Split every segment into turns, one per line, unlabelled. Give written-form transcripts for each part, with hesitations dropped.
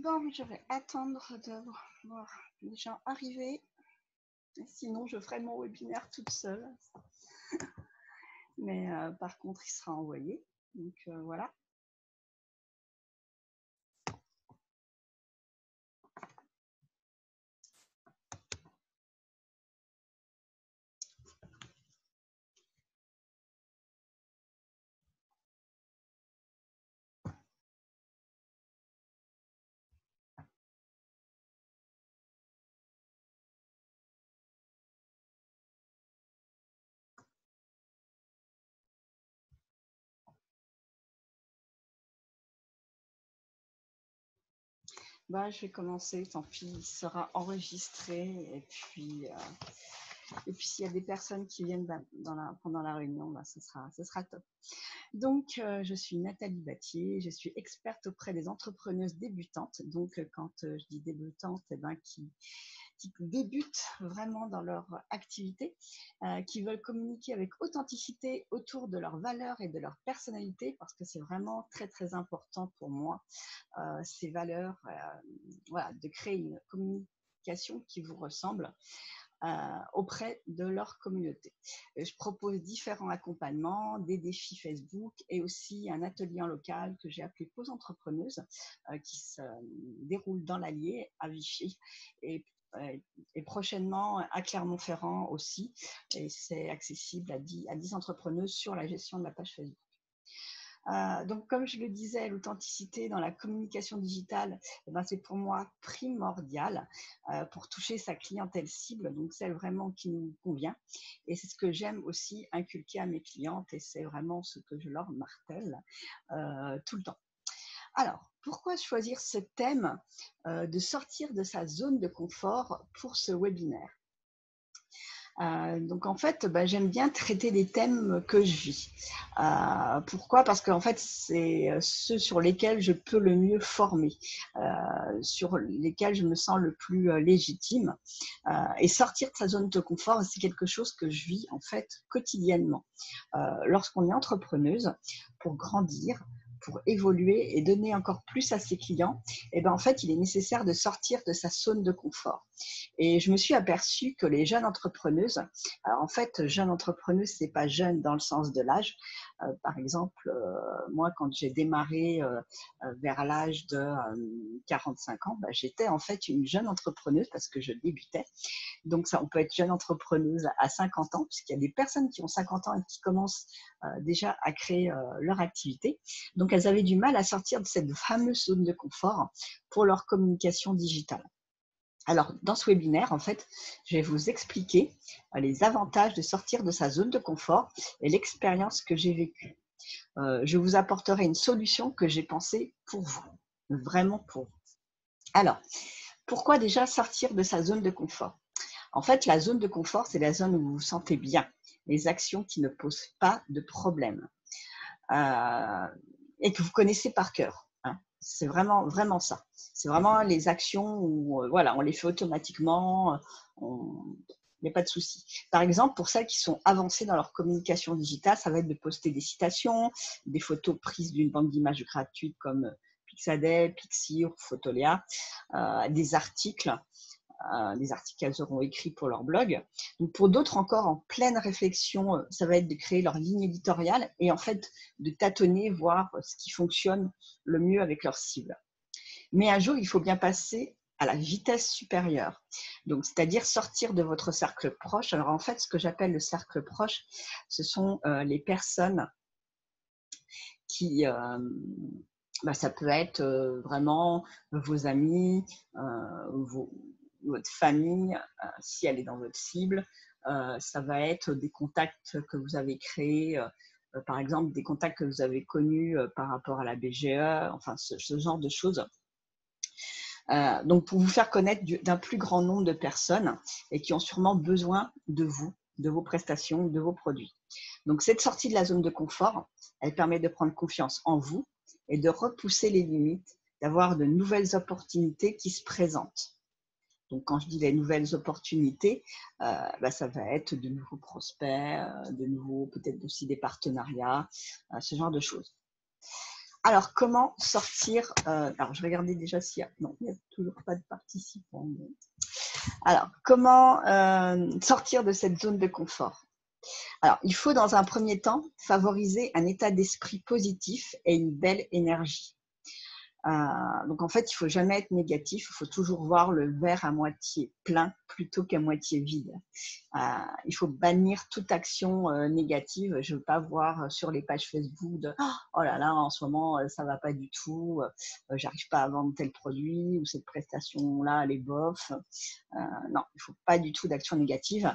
Bon, je vais attendre de voir les gens arriver. Sinon, je ferai mon webinaire toute seule. Mais par contre, il sera envoyé. Donc voilà. Bah, je vais commencer, tant pis, il sera enregistré. Et puis s'il y a des personnes qui viennent pendant la réunion, bah, ce sera top. Donc, je suis Nathalie Battier, je suis experte auprès des entrepreneuses débutantes. Donc, quand je dis débutantes, qui débutent vraiment dans leur activité, qui veulent communiquer avec authenticité autour de leurs valeurs et de leur personnalité, parce que c'est vraiment très, très important pour moi, ces valeurs, voilà, de créer une communication qui vous ressemble auprès de leur communauté. Je propose différents accompagnements, des défis Facebook et aussi un atelier en local que j'ai appelé Pause Entrepreneuse qui se déroule dans l'Allier à Vichy et prochainement à Clermont-Ferrand aussi. Et c'est accessible à 10 entrepreneuses sur la gestion de la page Facebook. Donc, comme je le disais, l'authenticité dans la communication digitale, c'est pour moi primordial pour toucher sa clientèle cible, donc celle vraiment qui nous convient. Et c'est ce que j'aime aussi inculquer à mes clientes et c'est vraiment ce que je leur martèle tout le temps. Alors, pourquoi choisir ce thème de sortir de sa zone de confort pour ce webinaire ? Donc en fait, j'aime bien traiter des thèmes que je vis. Pourquoi ? Parce qu'en fait, c'est ceux sur lesquels je peux le mieux former, sur lesquels je me sens le plus légitime. Et sortir de sa zone de confort, c'est quelque chose que je vis en fait quotidiennement. Lorsqu'on est entrepreneuse, pour grandir, pour évoluer et donner encore plus à ses clients, en fait, il est nécessaire de sortir de sa zone de confort. Et je me suis aperçue que les jeunes entrepreneuses, alors en fait, jeune entrepreneuse, c'est pas jeune dans le sens de l'âge. Par exemple, moi, quand j'ai démarré vers l'âge de 45 ans, j'étais en fait une jeune entrepreneuse parce que je débutais. Donc, ça, on peut être jeune entrepreneuse à 50 ans, puisqu'il y a des personnes qui ont 50 ans et qui commencent déjà à créer leur activité. Donc, elles avaient du mal à sortir de cette fameuse zone de confort pour leur communication digitale. Alors, dans ce webinaire, en fait, je vais vous expliquer les avantages de sortir de sa zone de confort et l'expérience que j'ai vécue. Je vous apporterai une solution que j'ai pensée pour vous, vraiment pour vous. Alors, pourquoi déjà sortir de sa zone de confort ? En fait, la zone de confort, c'est la zone où vous vous sentez bien, les actions qui ne posent pas de problème et que vous connaissez par cœur. C'est vraiment, vraiment ça. C'est vraiment les actions où voilà, on les fait automatiquement, il n'y a pas de souci. Par exemple, pour celles qui sont avancées dans leur communication digitale, ça va être de poster des citations, des photos prises d'une banque d'images gratuite comme Pixabay, Pixi ou Fotolia, des articles qu'elles auront écrits pour leur blog. Donc pour d'autres encore en pleine réflexion, ça va être de créer leur ligne éditoriale et en fait de tâtonner, voir ce qui fonctionne le mieux avec leur cible. Mais un jour, il faut bien passer à la vitesse supérieure. Donc, c'est-à-dire sortir de votre cercle proche. Alors en fait, ce que j'appelle le cercle proche, ce sont les personnes qui ça peut être vraiment vos amis, votre famille, si elle est dans votre cible. Ça va être des contacts que vous avez créés, par exemple des contacts que vous avez connus par rapport à la BGE, enfin ce genre de choses. Donc pour vous faire connaître d'un plus grand nombre de personnes et qui ont sûrement besoin de vous, de vos prestations, de vos produits. Donc cette sortie de la zone de confort, elle permet de prendre confiance en vous et de repousser les limites, d'avoir de nouvelles opportunités qui se présentent. Donc quand je dis les nouvelles opportunités, ça va être de nouveaux prospects, de nouveaux peut-être aussi des partenariats, ce genre de choses. Alors, comment sortir alors, je regardais déjà s'il y a… Non, il n'y a toujours pas de participants. Mais… Alors, comment sortir de cette zone de confort? Alors, il faut dans un premier temps favoriser un état d'esprit positif et une belle énergie. Donc en fait, il ne faut jamais être négatif, il faut toujours voir le verre à moitié plein plutôt qu'à moitié vide. Il faut bannir toute action négative. Je ne veux pas voir sur les pages Facebook de oh là là, en ce moment, ça ne va pas du tout, j'arrive pas à vendre tel produit ou cette prestation-là, elle est bof. Non, il ne faut pas du tout d'action négative.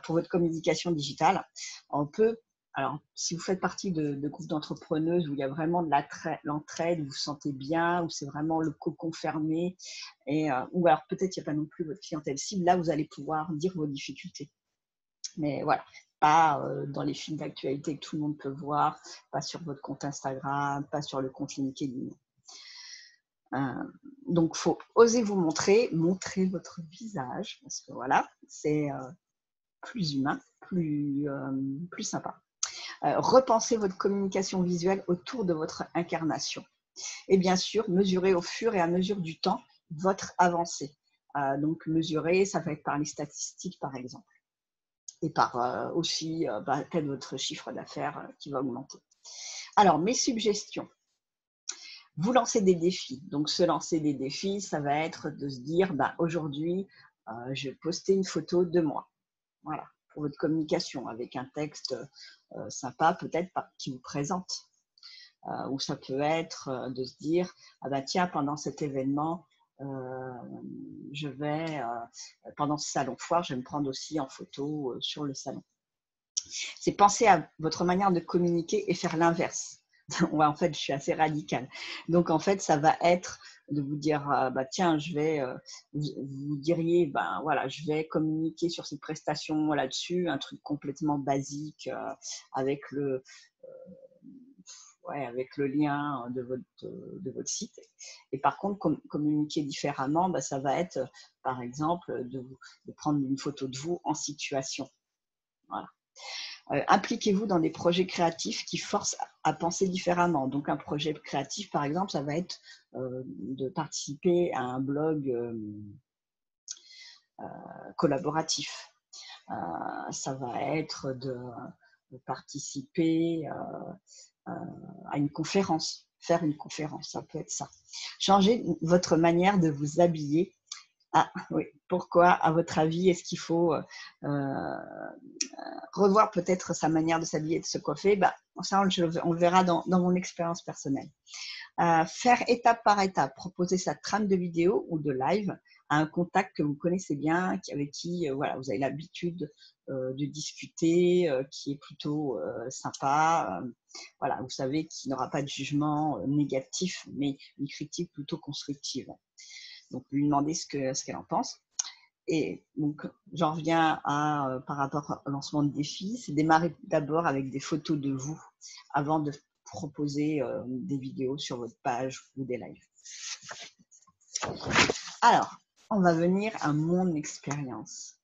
Pour votre communication digitale, on peut… Alors, si vous faites partie de groupes d'entrepreneuses où il y a vraiment de l'entraide, où vous vous sentez bien, où c'est vraiment le cocon fermé, ou alors peut-être il n'y a pas non plus votre clientèle cible, là vous allez pouvoir dire vos difficultés. Mais voilà, pas dans les fils d'actualité que tout le monde peut voir, pas sur votre compte Instagram, pas sur le compte LinkedIn. Donc, il faut oser vous montrer votre visage, parce que voilà, c'est plus humain, plus sympa. Repensez votre communication visuelle autour de votre incarnation. Et bien sûr, mesurer au fur et à mesure du temps votre avancée. Donc, mesurer, ça va être par les statistiques, par exemple. Et par aussi peut-être votre chiffre d'affaires qui va augmenter. Alors, mes suggestions. Vous lancez des défis. Donc, se lancer des défis, ça va être de se dire, aujourd'hui, je vais poster une photo de moi. Voilà, pour votre communication, avec un texte sympa, peut-être qui vous présente. Ou ça peut être de se dire, tiens, pendant cet événement, je vais, pendant ce salon foire, je vais me prendre aussi en photo sur le salon. C'est penser à votre manière de communiquer et faire l'inverse. Ouais, en fait, je suis assez radicale. Donc, en fait, ça va être de vous dire, tiens, je vais, vous diriez, voilà, je vais communiquer sur cette prestation là-dessus, un truc complètement basique avec avec le lien de votre site. Et par contre, communiquer différemment, ça va être, par exemple, de prendre une photo de vous en situation. Voilà. Impliquez-vous dans des projets créatifs qui forcent à penser différemment. Donc, un projet créatif, par exemple, ça va être de participer à un blog collaboratif. Ça va être de participer à une conférence, faire une conférence, ça peut être ça. Changez votre manière de vous habiller. Ah oui, pourquoi, à votre avis, est-ce qu'il faut revoir peut-être sa manière de s'habiller et de se coiffer? Ça, on le verra dans mon expérience personnelle. Faire étape par étape, proposer sa trame de vidéo ou de live à un contact que vous connaissez bien, avec qui voilà, vous avez l'habitude de discuter, qui est plutôt sympa. Voilà, vous savez qu'il n'aura pas de jugement négatif, mais une critique plutôt constructive. Donc, lui demander ce qu'elle en pense. Et donc, j'en reviens par rapport au lancement de défis, c'est démarrer d'abord avec des photos de vous avant de proposer des vidéos sur votre page ou des lives. Alors, on va venir à mon expérience.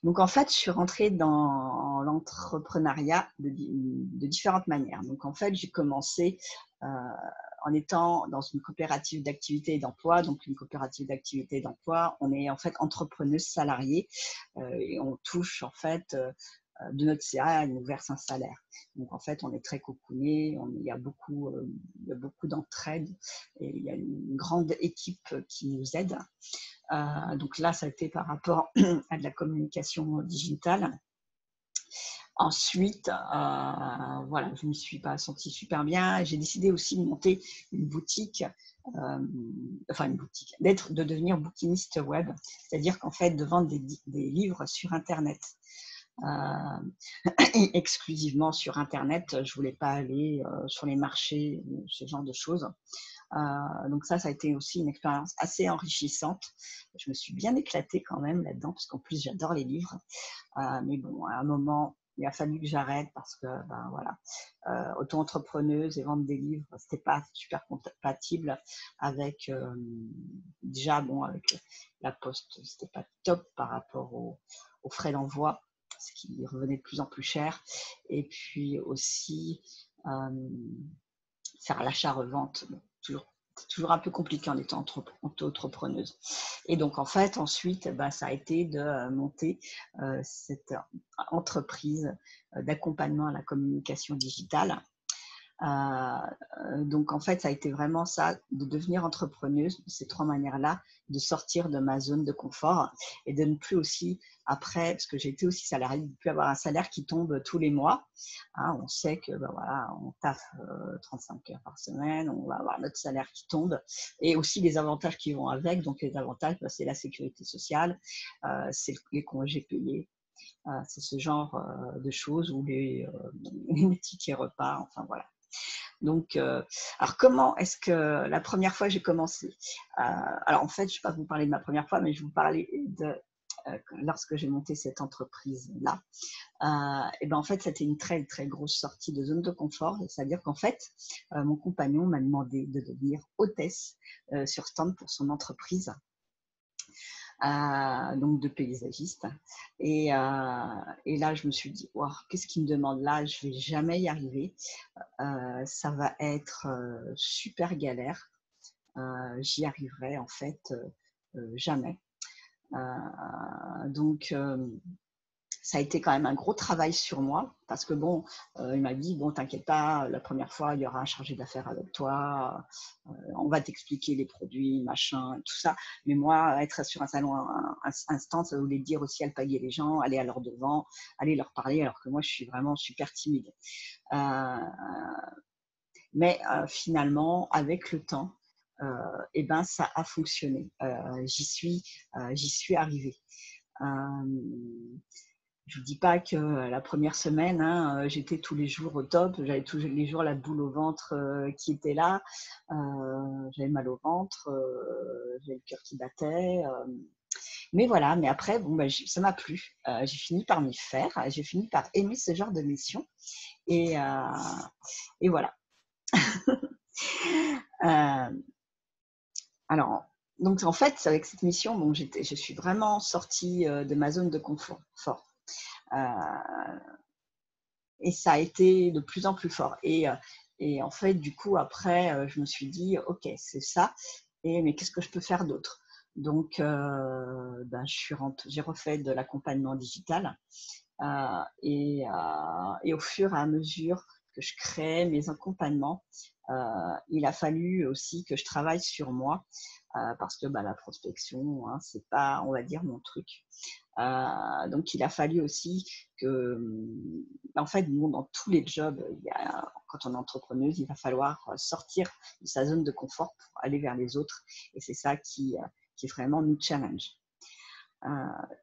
Donc, en fait, je suis rentrée dans l'entrepreneuriat de différentes manières. Donc, en fait, j'ai commencé en étant dans une coopérative d'activité et d'emploi. Donc, une coopérative d'activité et d'emploi, on est en fait entrepreneuse salariée et on touche en fait de notre CA, elle nous verse un salaire. Donc, en fait, on est très cocooné, il y a beaucoup d'entraide et il y a une grande équipe qui nous aide. Donc là, ça a été par rapport à de la communication digitale. Ensuite, voilà, je ne me suis pas sentie super bien. J'ai décidé aussi de monter une boutique, de devenir bouquiniste web, c'est-à-dire qu'en fait, de vendre des livres sur Internet. Exclusivement sur Internet, je ne voulais pas aller sur les marchés, ce genre de choses. Donc ça a été aussi une expérience assez enrichissante. Je me suis bien éclatée quand même là-dedans, parce qu'en plus, j'adore les livres. Mais bon, à un moment, il a fallu que j'arrête parce que, voilà, auto-entrepreneuse et vendre des livres, c'était pas super compatible avec, déjà, avec la poste, c'était pas top par rapport aux frais d'envoi, ce qui revenait de plus en plus cher. Et puis aussi, faire l'achat-revente. Bon, toujours un peu compliqué en étant entrepreneuse. Et donc, en fait, ensuite, ça a été de monter cette entreprise d'accompagnement à la communication digitale. Donc, en fait, ça a été vraiment ça, de devenir entrepreneuse, de ces 3 manières-là, de sortir de ma zone de confort et de ne plus aussi, après, parce que j'ai été aussi salariée, de ne plus avoir un salaire qui tombe tous les mois. Hein, on sait que voilà, on taffe 35 heures par semaine, on va avoir notre salaire qui tombe et aussi les avantages qui vont avec. Donc, les avantages, c'est la sécurité sociale, c'est les congés payés. C'est ce genre de choses ou les tickets repas, enfin voilà. Donc, alors comment est-ce que la première fois j'ai commencé alors en fait, je ne vais pas vous parler de ma première fois, mais je vais vous parler de lorsque j'ai monté cette entreprise-là. Et ben en fait, c'était une très, très grosse sortie de zone de confort. C'est-à-dire qu'en fait, mon compagnon m'a demandé de devenir hôtesse sur stand pour son entreprise. Donc de paysagiste. Et là, je me suis dit, wow, qu'est-ce qu'il me demande là? Je ne vais jamais y arriver. Ça va être super galère. J'y arriverai en fait jamais. Donc, ça a été quand même un gros travail sur moi parce que bon, il m'a dit bon, t'inquiète pas, la première fois il y aura un chargé d'affaires avec toi, on va t'expliquer les produits, machin, tout ça. Mais moi, être sur un salon, un stand, ça voulait dire aussi alpaguer les gens, aller à leur devant, aller leur parler, alors que moi je suis vraiment super timide. Mais finalement, avec le temps, et ben ça a fonctionné. J'y suis arrivée. Je ne vous dis pas que la première semaine, hein, j'étais tous les jours au top, j'avais tous les jours la boule au ventre qui était là, j'avais mal au ventre, j'avais le cœur qui battait. Mais voilà, mais après, bon, ça m'a plu. J'ai fini par m'y faire, j'ai fini par aimer ce genre de mission. Et voilà. Alors, donc en fait, avec cette mission, bon, je suis vraiment sortie de ma zone de confort. Et ça a été de plus en plus fort. Et en fait, du coup, après, je me suis dit, OK, c'est ça, mais qu'est-ce que je peux faire d'autre? Donc, j'ai refait de l'accompagnement digital et au fur et à mesure que je créais mes accompagnements, il a fallu aussi que je travaille sur moi parce que la prospection, hein, c'est pas, on va dire, mon truc. Donc, il a fallu aussi que, en fait, dans tous les jobs, quand on est entrepreneuse, il va falloir sortir de sa zone de confort pour aller vers les autres. Et c'est ça qui vraiment nous challenge.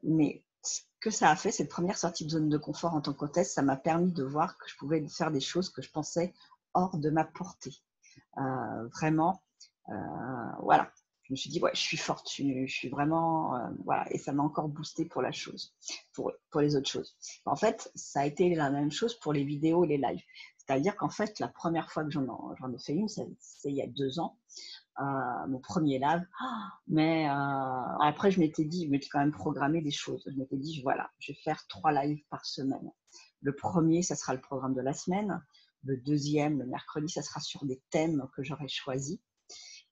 Mais ce que ça a fait, cette première sortie de zone de confort en tant qu'hôtesse, ça m'a permis de voir que je pouvais faire des choses que je pensais hors de ma portée. Vraiment, voilà. Je me suis dit, ouais, je suis forte, je suis vraiment, voilà, et ça m'a encore boosté pour la chose, pour les autres choses. En fait, ça a été la même chose pour les vidéos, les lives. C'est-à-dire qu'en fait, la première fois que j'en ai fait une, c'est il y a 2 ans, mon premier live. Mais après, je m'étais quand même programmé des choses. Je m'étais dit, voilà, je vais faire 3 lives par semaine. Le premier, ça sera le programme de la semaine. Le deuxième, le mercredi, ça sera sur des thèmes que j'aurai choisis.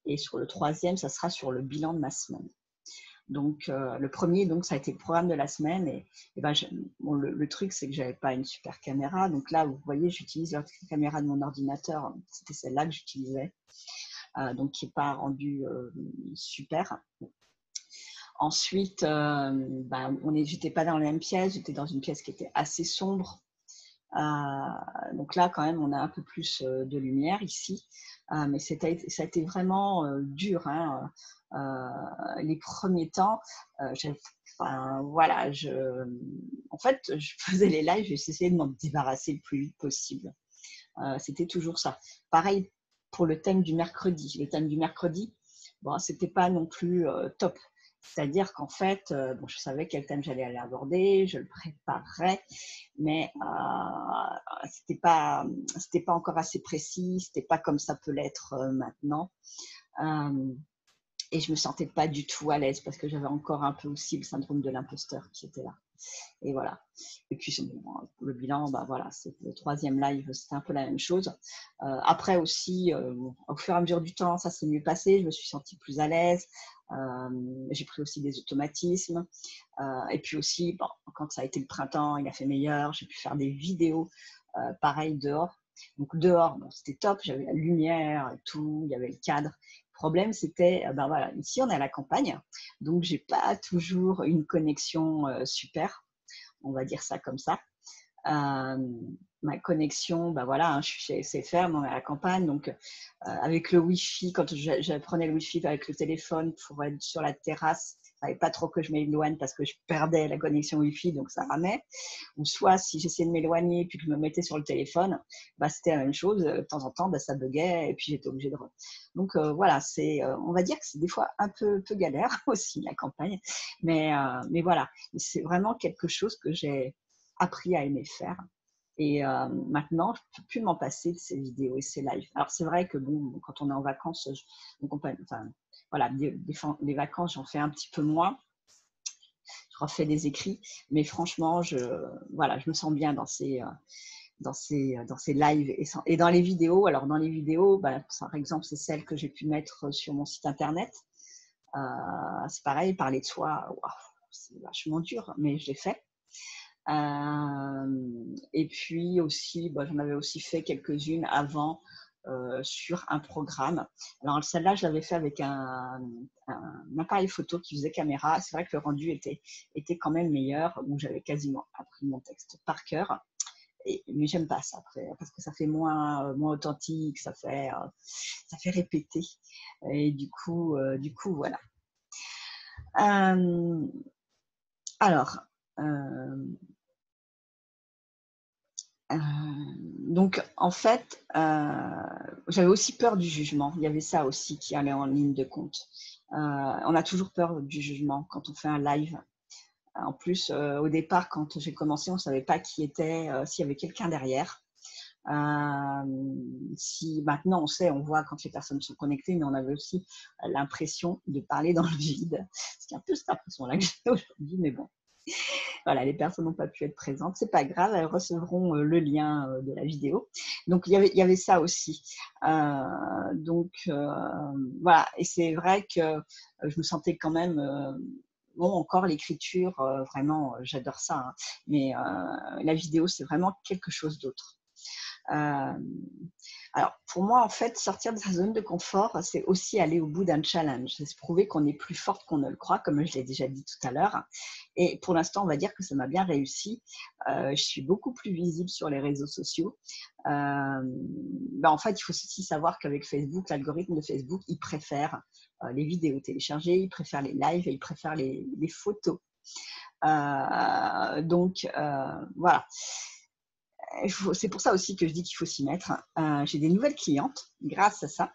Et sur le troisième, ça sera sur le bilan de ma semaine. Donc, le premier, donc, ça a été le programme de la semaine. Et le truc, c'est que je n'avais pas une super caméra. Donc là, vous voyez, j'utilise la caméra de mon ordinateur. C'était celle-là que j'utilisais. Donc qui n'est pas rendu super. Ensuite, j'étais pas dans la même pièce, j'étais dans une pièce qui était assez sombre. Donc là, quand même, on a un peu plus de lumière ici. Mais ça a été vraiment dur. Hein. Les premiers temps, voilà, en fait, je faisais les lives, j'essayais de m'en débarrasser le plus vite possible. C'était toujours ça. Pareil pour le thème du mercredi. Le thème du mercredi, bon, c'était pas non plus top. C'est-à-dire qu'en fait, je savais quel thème j'allais aller aborder, je le préparais, mais c'était pas encore assez précis, c'était pas comme ça peut l'être maintenant. Et je me sentais pas du tout à l'aise parce que j'avais encore un peu aussi le syndrome de l'imposteur qui était là. Et voilà. Et puis, bon, le bilan, bah, voilà, c'est le 3e live, c'était un peu la même chose. Après aussi, au fur et à mesure du temps, ça s'est mieux passé. Je me suis sentie plus à l'aise. J'ai pris aussi des automatismes. Et puis aussi, bon, quand ça a été le printemps, il a fait meilleur. J'ai pu faire des vidéos pareil dehors. Donc dehors, bon, c'était top. J'avais la lumière et tout. Il y avait le cadre. Le problème, c'était, ben voilà, ici, on est à la campagne. Donc, j'ai pas toujours une connexion super. On va dire ça comme ça. Ma connexion, bah voilà, hein, je suis chez SFR, on est à la campagne, donc avec le Wi-Fi, quand je prenais le Wi-Fi avec le téléphone pour être sur la terrasse, il ne fallait pas trop que je m'éloigne parce que je perdais la connexion Wi-Fi, donc ça ramait. Ou soit, si j'essayais de m'éloigner puis que je me mettais sur le téléphone, bah, c'était la même chose. De temps en temps, bah, ça buguait et puis j'étais obligée de… Donc voilà, on va dire que c'est des fois un peu galère aussi, la campagne. Mais voilà, c'est vraiment quelque chose que j'ai appris à aimer faire. Et maintenant, je ne peux plus m'en passer de ces vidéos et ces lives. Alors, c'est vrai que bon, quand on est en vacances, voilà, des vacances, j'en fais un petit peu moins. Je refais des écrits, mais franchement, voilà, je me sens bien dans ces lives et dans les vidéos. Alors, dans les vidéos, bah, par exemple, c'est celle que j'ai pu mettre sur mon site internet. C'est pareil, parler de soi, wow, c'est vachement dur, mais je l'ai fait. Et puis aussi, j'en avais aussi fait quelques-unes avant sur un programme. Alors celle-là, je l'avais fait avec un appareil photo qui faisait caméra. C'est vrai que le rendu était quand même meilleur, où j'avais quasiment appris mon texte par cœur. Mais j'aime pas ça après, parce que ça fait moins authentique, ça fait répéter. Et du coup voilà. Alors, donc, en fait, j'avais aussi peur du jugement. Il y avait ça aussi qui allait en ligne de compte. On a toujours peur du jugement quand on fait un live. En plus, au départ, quand j'ai commencé, on ne savait pas qui était, s'il y avait quelqu'un derrière. Si maintenant on sait, on voit quand les personnes sont connectées, mais on avait aussi l'impression de parler dans le vide. C'est un peu cette impression-là que j'ai aujourd'hui, mais bon. Voilà, les personnes n'ont pas pu être présentes, c'est pas grave, elles recevront le lien de la vidéo. Donc il y avait ça aussi. Donc voilà, et c'est vrai que je me sentais quand même bon, encore l'écriture, vraiment, j'adore ça, hein, mais la vidéo, c'est vraiment quelque chose d'autre. Alors, pour moi, en fait, sortir de sa zone de confort, c'est aussi aller au bout d'un challenge. C'est se prouver qu'on est plus forte qu'on ne le croit, comme je l'ai déjà dit tout à l'heure. Et pour l'instant, on va dire que ça m'a bien réussi. Je suis beaucoup plus visible sur les réseaux sociaux. En fait, il faut aussi savoir qu'avec Facebook, l'algorithme de Facebook, il préfère les vidéos téléchargées, il préfère les lives et il préfère les photos. Donc, voilà. C'est pour ça aussi que je dis qu'il faut s'y mettre. J'ai des nouvelles clientes grâce à ça.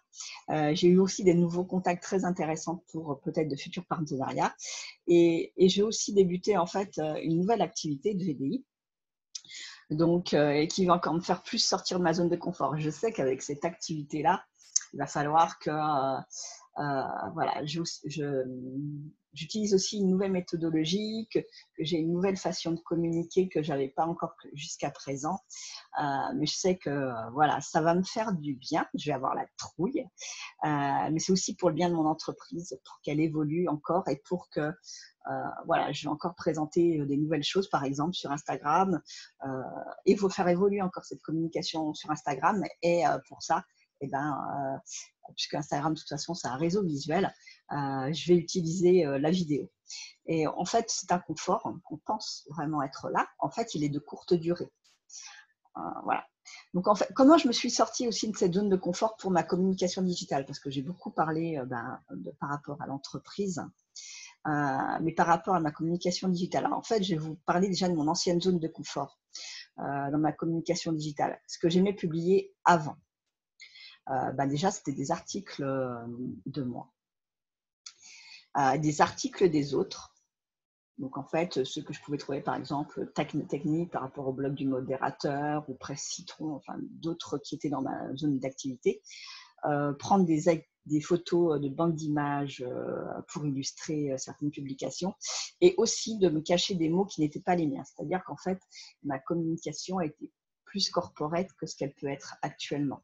J'ai eu aussi des nouveaux contacts très intéressants pour peut-être de futurs partenariats. Et j'ai aussi débuté en fait une nouvelle activité de VDI. Donc, et qui va encore me faire plus sortir de ma zone de confort. Je sais qu'avec cette activité-là, il va falloir que voilà, j'utilise aussi une nouvelle méthodologie, que j'ai une nouvelle façon de communiquer que je n'avais pas encore jusqu'à présent. Mais je sais que voilà, ça va me faire du bien. Je vais avoir la trouille. Mais c'est aussi pour le bien de mon entreprise, pour qu'elle évolue encore et pour que voilà, je vais encore présenter des nouvelles choses, par exemple sur Instagram. Il faut faire évoluer encore cette communication sur Instagram. Et pour ça, puisque Instagram, de toute façon, c'est un réseau visuel, je vais utiliser la vidéo. Et en fait, c'est un confort qu'on pense vraiment être là. En fait, il est de courte durée. Voilà. Donc, en fait, comment je me suis sortie aussi de cette zone de confort pour ma communication digitale? Parce que j'ai beaucoup parlé par rapport à l'entreprise, mais par rapport à ma communication digitale. Alors, en fait, je vais vous parler déjà de mon ancienne zone de confort dans ma communication digitale. Ce que j'aimais publier avant. Déjà, c'était des articles de moi, des articles des autres. Donc, en fait, ceux que je pouvais trouver, par exemple, technique par rapport au blog du modérateur ou Presse Citron, enfin, d'autres qui étaient dans ma zone d'activité. Prendre des photos de banques d'images pour illustrer certaines publications, et aussi de me cacher des mots qui n'étaient pas les miens. C'est-à-dire qu'en fait, ma communication était plus corporate que ce qu'elle peut être actuellement.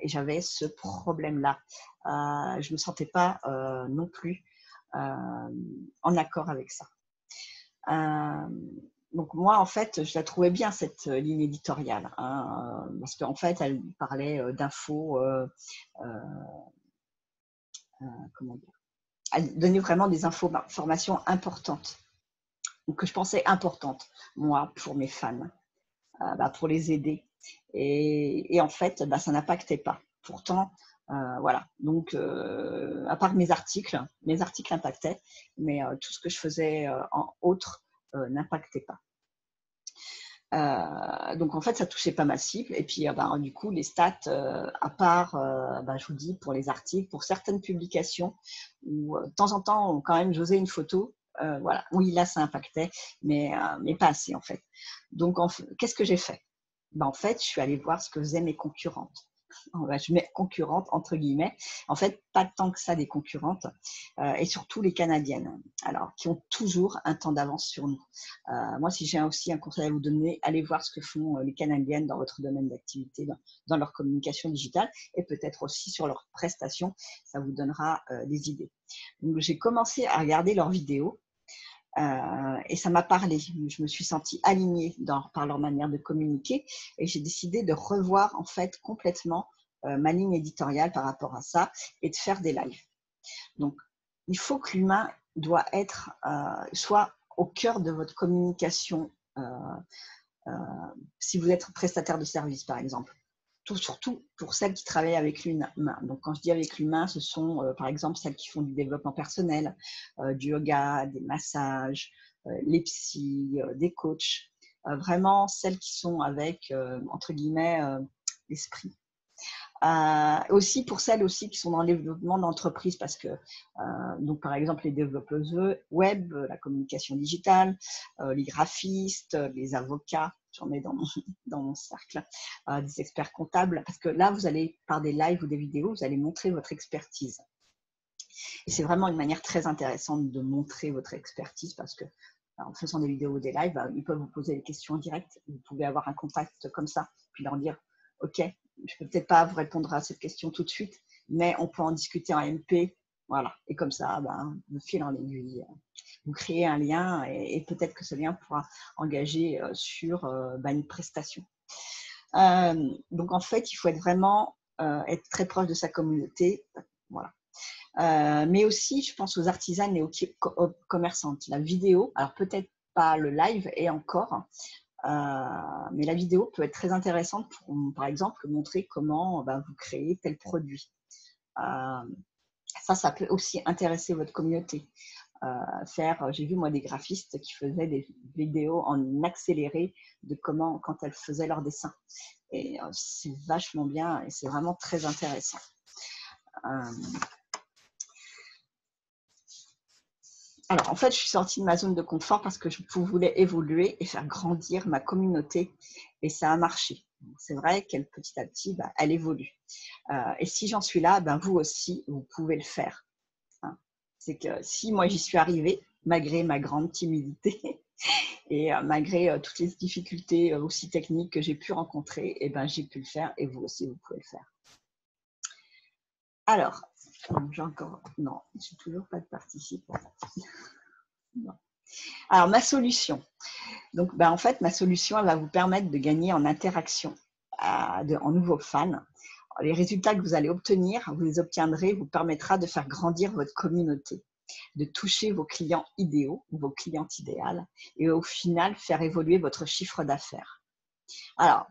Et j'avais ce problème-là. Je ne me sentais pas non plus en accord avec ça. Donc moi, en fait, je la trouvais bien, cette ligne éditoriale, hein, parce qu'en fait, elle parlait d'infos, comment dire, elle donnait vraiment des informations importantes, ou que je pensais importantes, moi, pour mes fans, pour les aider. Et en fait, ça n'impactait pas. Pourtant, voilà. Donc, à part mes articles impactaient, mais tout ce que je faisais en autre n'impactait pas. Donc en fait, ça touchait pas ma cible. Et puis du coup, les stats, à part, je vous dis, pour les articles, pour certaines publications, où de temps en temps, quand même, j'osais une photo. Voilà. Oui, là, ça impactait, mais pas assez en fait. Donc, qu'est-ce que j'ai fait? En fait, je suis allée voir ce que faisaient mes concurrentes. Je mets concurrentes entre guillemets. En fait, pas tant que ça des concurrentes, et surtout les Canadiennes, alors qui ont toujours un temps d'avance sur nous. Moi, si j'ai aussi un conseil à vous donner, allez voir ce que font les Canadiennes dans votre domaine d'activité, dans leur communication digitale, et peut-être aussi sur leurs prestations. Ça vous donnera des idées. Donc, j'ai commencé à regarder leurs vidéos. Et ça m'a parlé. Je me suis sentie alignée par leur manière de communiquer, et j'ai décidé de revoir en fait complètement ma ligne éditoriale par rapport à ça, et de faire des lives. Donc, il faut que l'humain doit être soit au cœur de votre communication, si vous êtes prestataire de service par exemple. Surtout pour celles qui travaillent avec l'humain. Donc, quand je dis avec l'humain, ce sont par exemple celles qui font du développement personnel, du yoga, des massages, les psys, des coachs. Vraiment celles qui sont avec, entre guillemets, l'esprit. Aussi pour celles aussi qui sont dans le développement d'entreprise, parce que donc par exemple les développeuses web, la communication digitale, les graphistes, les avocats, j'en ai dans mon cercle, des experts comptables, parce que là vous allez, par des lives ou des vidéos, vous allez montrer votre expertise. Et c'est vraiment une manière très intéressante de montrer votre expertise, parce que en faisant des vidéos ou des lives, ils peuvent vous poser des questions directes, vous pouvez avoir un contact comme ça, puis leur dire ok, je ne peux peut-être pas vous répondre à cette question tout de suite, mais on peut en discuter en MP, voilà. Et comme ça, de fil en aiguille, vous créez un lien, et peut-être que ce lien pourra engager sur une prestation. Donc en fait, il faut être vraiment être très proche de sa communauté, voilà. Mais aussi, je pense aux artisanes et aux commerçantes. La vidéo, alors peut-être pas le live, et encore, mais la vidéo peut être très intéressante pour, par exemple, montrer comment vous créez tel produit. Ça peut aussi intéresser votre communauté. J'ai vu moi des graphistes qui faisaient des vidéos en accéléré de comment, quand elles faisaient leurs dessins. Et c'est vachement bien, et c'est vraiment très intéressant. Alors, en fait, je suis sortie de ma zone de confort parce que je voulais évoluer et faire grandir ma communauté, et ça a marché. C'est vrai qu'elle, petit à petit, elle évolue. Et si j'en suis là, vous aussi, vous pouvez le faire. Hein. C'est que si moi, j'y suis arrivée, malgré ma grande timidité et malgré toutes les difficultés aussi techniques que j'ai pu rencontrer, j'ai pu le faire, et vous aussi, vous pouvez le faire. Alors, non, j'ai toujours pas de participants. Non. Alors, ma solution. Donc, en fait, ma solution, elle va vous permettre de gagner en interaction, en nouveaux fans. Les résultats que vous allez obtenir, vous les obtiendrez, vous permettra de faire grandir votre communauté, de toucher vos clients idéaux, vos clientes idéales, et au final, faire évoluer votre chiffre d'affaires. Alors,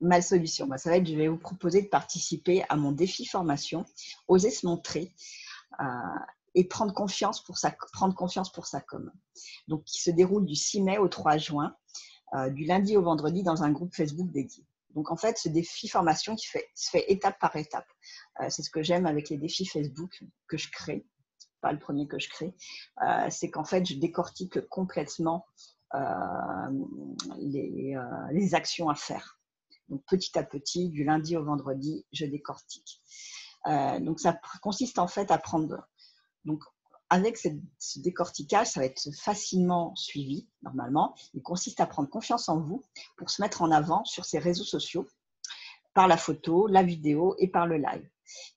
ma solution, ça va être, je vais vous proposer de participer à mon défi formation, Oser se montrer, et prendre confiance pour sa com. Donc, qui se déroule du 6 mai au 3 juin, du lundi au vendredi, dans un groupe Facebook dédié. Donc, en fait, ce défi formation qui se fait étape par étape. C'est ce que j'aime avec les défis Facebook que je crée. Pas le premier que je crée. C'est qu'en fait, je décortique complètement les actions à faire. Donc, petit à petit, du lundi au vendredi, je décortique. Donc, ça consiste en fait à prendre… Donc, avec ce décortiquage, ça va être facilement suivi, normalement. Il consiste à prendre confiance en vous pour se mettre en avant sur ces réseaux sociaux, par la photo, la vidéo et par le live.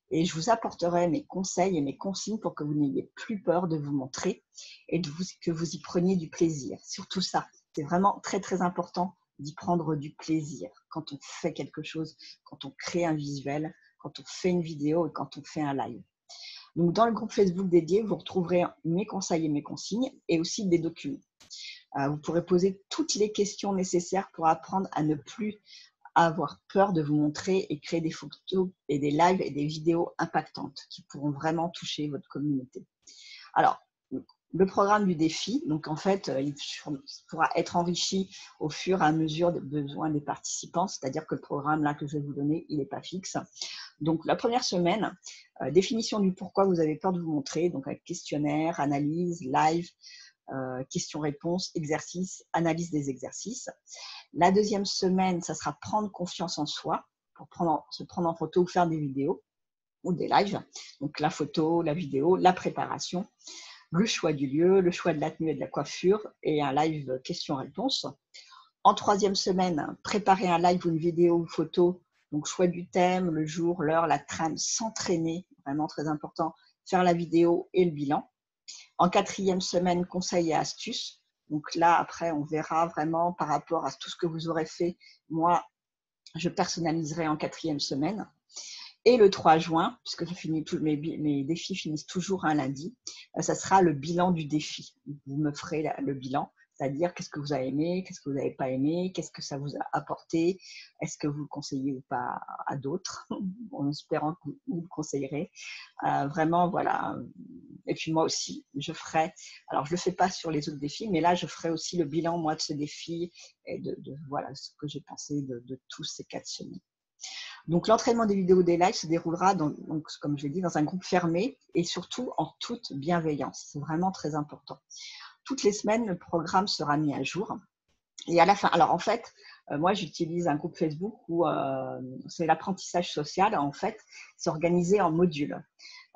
Et je vous apporterai mes conseils et mes consignes pour que vous n'ayez plus peur de vous montrer et que vous y preniez du plaisir. Surtout ça, c'est vraiment très très important d'y prendre du plaisir quand on fait quelque chose, quand on crée un visuel, quand on fait une vidéo et quand on fait un live. Donc, dans le groupe Facebook dédié, vous retrouverez mes conseils et mes consignes et aussi des documents. Vous pourrez poser toutes les questions nécessaires pour apprendre à ne plus avoir peur de vous montrer et créer des photos et des lives et des vidéos impactantes qui pourront vraiment toucher votre communauté. Alors, le programme du défi, donc en fait, il pourra être enrichi au fur et à mesure des besoins des participants, c'est-à-dire que le programme là que je vais vous donner, il n'est pas fixe. Donc, la première semaine, définition du pourquoi vous avez peur de vous montrer, donc avec questionnaire, analyse, live, questions-réponses, exercices, analyse des exercices. La deuxième semaine, ça sera prendre confiance en soi pour se prendre en photo ou faire des vidéos ou des lives. Donc, la photo, la vidéo, la préparation, le choix du lieu, le choix de la tenue et de la coiffure et un live questions-réponses. En troisième semaine, préparer un live ou une vidéo ou photo. Donc, choix du thème, le jour, l'heure, la trame, s'entraîner, vraiment très important, faire la vidéo et le bilan. En quatrième semaine, conseils et astuces. Donc là, après, on verra vraiment par rapport à tout ce que vous aurez fait. Moi, je personnaliserai en quatrième semaine. Et le 3 juin, puisque mes défis finissent toujours un lundi, ça sera le bilan du défi. Vous me ferez le bilan, c'est-à-dire qu'est-ce que vous avez aimé, qu'est-ce que vous n'avez pas aimé, qu'est-ce que ça vous a apporté, est-ce que vous le conseillez ou pas à d'autres, en espérant que vous le conseillerez. Vraiment, voilà. Et puis moi aussi, je ferai, alors je ne le fais pas sur les autres défis, mais là, je ferai aussi le bilan, moi, de ce défi et voilà ce que j'ai pensé de tous ces 4 semaines. Donc, l'entraînement des vidéos des lives se déroulera, donc, comme je l'ai dit, dans un groupe fermé et surtout en toute bienveillance. C'est vraiment très important. Toutes les semaines, le programme sera mis à jour. Et à la fin, alors en fait, moi, j'utilise un groupe Facebook où c'est l'apprentissage social. En fait, c'est organisé en modules.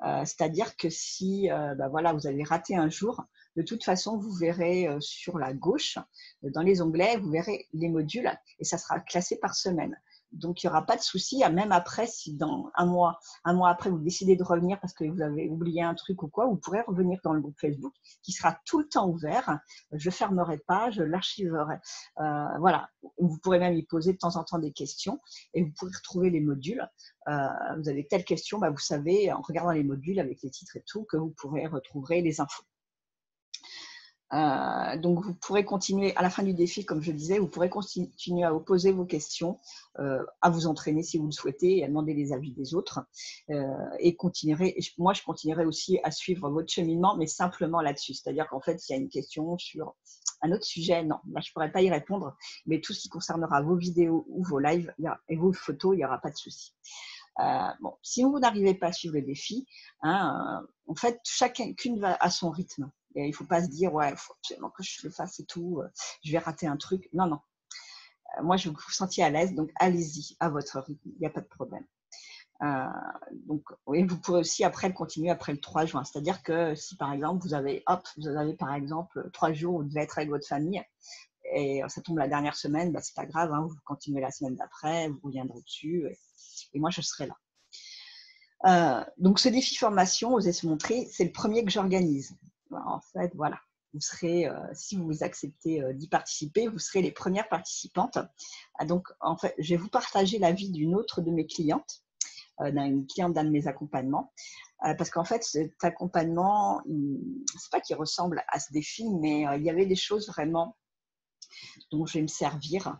C'est-à-dire que si voilà, vous avez raté un jour, de toute façon, vous verrez sur la gauche, dans les onglets, vous verrez les modules et ça sera classé par semaine. Donc, il n'y aura pas de souci, même après, si dans un mois après, vous décidez de revenir parce que vous avez oublié un truc ou quoi, vous pourrez revenir dans le groupe Facebook qui sera tout le temps ouvert. Je ne fermerai pas, je l'archiverai. Voilà, vous pourrez même y poser de temps en temps des questions et vous pourrez retrouver les modules. Vous avez telle question, vous savez, en regardant les modules avec les titres et tout, que vous pourrez retrouver les infos. Donc, vous pourrez continuer à la fin du défi, comme je disais, vous pourrez continuer à poser vos questions, à vous entraîner si vous le souhaitez et à demander les avis des autres. Et moi, je continuerai aussi à suivre votre cheminement, mais simplement là-dessus. C'est-à-dire qu'en fait, s'il y a une question sur un autre sujet, non, là, je ne pourrai pas y répondre, mais tout ce qui concernera vos vidéos ou vos lives et vos photos, il n'y aura pas de souci. Bon, si vous n'arrivez pas à suivre le défi, en fait, chacune va à son rythme. Et il ne faut pas se dire, ouais, il faut absolument que je le fasse et tout, je vais rater un truc. Non, non. Moi, je vous sentiez à l'aise, donc allez-y à votre rythme, il n'y a pas de problème. Donc, oui, vous pourrez aussi après le continuer après le 3 juin. C'est-à-dire que si par exemple, vous avez par exemple 3 jours où vous devez être avec votre famille et ça tombe la dernière semaine, c'est pas grave, vous continuez la semaine d'après, vous reviendrez dessus et moi, je serai là. Donc, ce défi formation, Oser se montrer, c'est le premier que j'organise. En fait, voilà, vous serez, si vous acceptez d'y participer, vous serez les premières participantes. Donc, en fait, je vais vous partager l'avis d'une autre de mes clientes, d'une cliente d'un de mes accompagnements, parce qu'en fait, cet accompagnement, c'est pas qu'il ressemble à ce défi, mais il y avait des choses vraiment dont je vais me servir.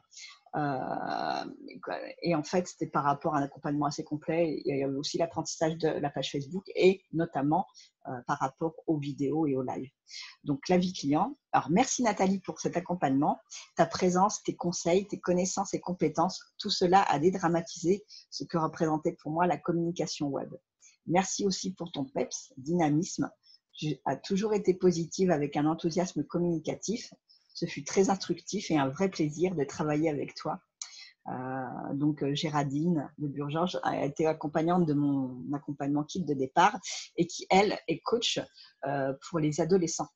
Et en fait, c'était par rapport à un accompagnement assez complet. Il y avait aussi l'apprentissage de la page Facebook et notamment par rapport aux vidéos et aux lives. Donc, l'avis client. Alors, merci Nathalie pour cet accompagnement. Ta présence, tes conseils, tes connaissances et compétences, tout cela a dédramatisé ce que représentait pour moi la communication web. Merci aussi pour ton peps, dynamisme. Tu as toujours été positive avec un enthousiasme communicatif. Ce fut très instructif et un vrai plaisir de travailler avec toi. Donc Géraldine de Burgeorges a été accompagnante de mon accompagnement kit de départ et qui, elle, est coach pour les adolescents,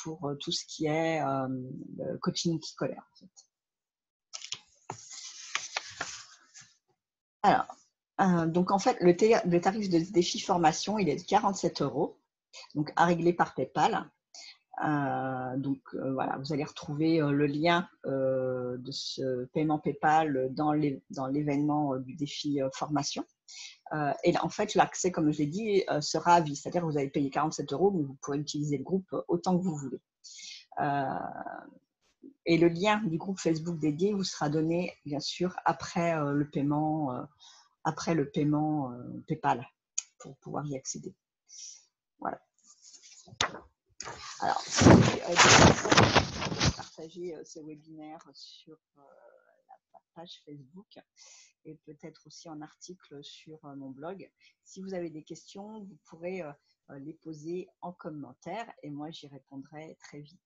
pour tout ce qui est coaching scolaire. En fait. Alors, donc en fait, le tarif de défi formation, il est de 47 €, donc à régler par PayPal. Voilà, vous allez retrouver le lien de ce paiement PayPal dans l'événement du défi formation. Et là, en fait, l'accès, comme je l'ai dit, sera à vie. C'est-à-dire que vous allez payer 47 €, mais vous pourrez utiliser le groupe autant que vous voulez. Et le lien du groupe Facebook dédié vous sera donné, bien sûr, après le paiement PayPal pour pouvoir y accéder. Voilà. Alors, si partager ce webinaire sur la page Facebook et peut-être aussi en article sur mon blog. Si vous avez des questions, vous pourrez les poser en commentaire et moi j'y répondrai très vite.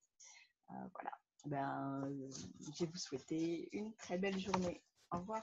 Voilà. Je vais vous souhaiter une très belle journée. Au revoir.